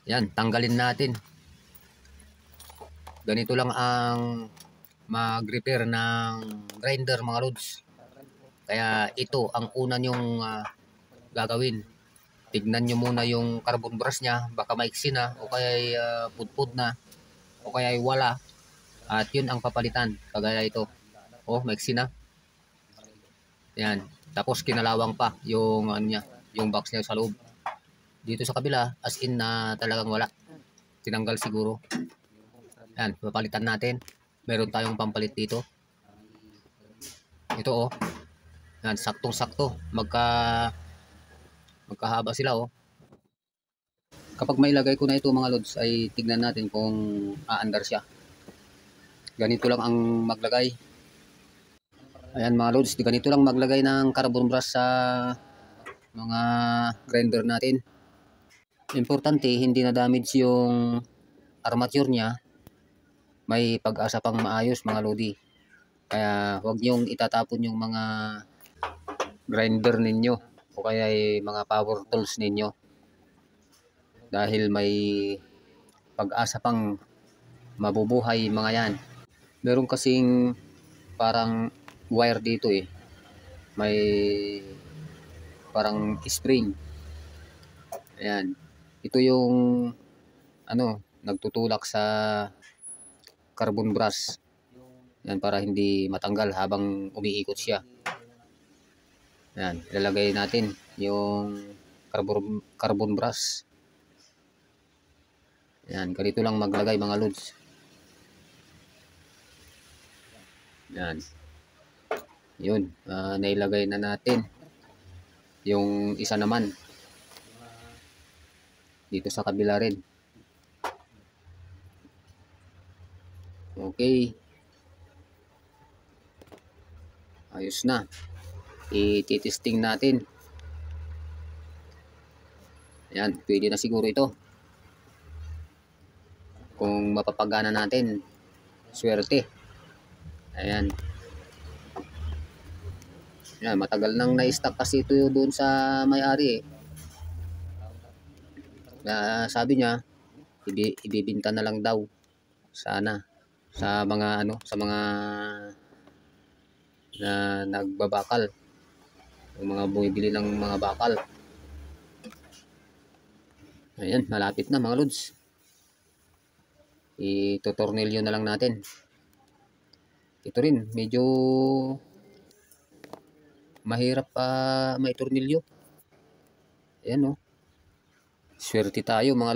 Yan, tanggalin natin. Ganito lang ang mag-repair ng grinder mga lods. Kaya ito ang una nyong gagawin. Tignan nyo muna yung carbon brush nya, baka maiksi na o kaya pudpud na o kaya wala. At yun ang papalitan, kagaya ito. Oh, maiksi na. Yan. Tapos kinalawang pa yung ano niya, yung box niya sa loob. Dito sa kabila, as in na talagang wala. Tinanggal siguro. Yan, papalitan natin. Meron tayong pampalit dito. Ito oh. Yan, saktong-sakto. Magkahaba sila oh. Kapag mailagay ko na ito mga lods ay tignan natin kung aandar siya. Ganito lang ang maglagay. Ayan mga lods, ganito lang maglagay ng carbon brush sa mga grinder natin. Importante hindi na damage yung armature niya. May pag-asa pang maayos mga lodi. Kaya huwag niyong itatapon yung mga grinder ninyo o kaya mga power tools ninyo. Dahil may pag-asa pang mabubuhay mga yan. Meron kasing parang wire dito eh. May parang spring. Ayan. Ito yung nagtutulak sa carbon brush. Yan, para hindi matanggal habang umiikot siya. Yan, ilalagay natin yung carbon brush. Yan, ganito lang maglagay mga lods. Yan. Yun, nailagay na natin. Yung isa naman dito sa kabila rin. Okay. Ayos na. I-testing natin. Ayan, pwede na siguro ito. Kung mapapagana natin, swerte. Ayan. Ayan, matagal nang na-stock kasi ito doon sa may-ari eh. Sabi niya, ibibinta na lang daw. Sana. Sa mga na nagbabakal. Yung mga bumibili ng mga bakal. Ayan, malapit na mga lods. Ito-tornilyo na lang natin. Ito rin, medyo mahirap maitornilyo. Ayan oh. Swerte tayo mga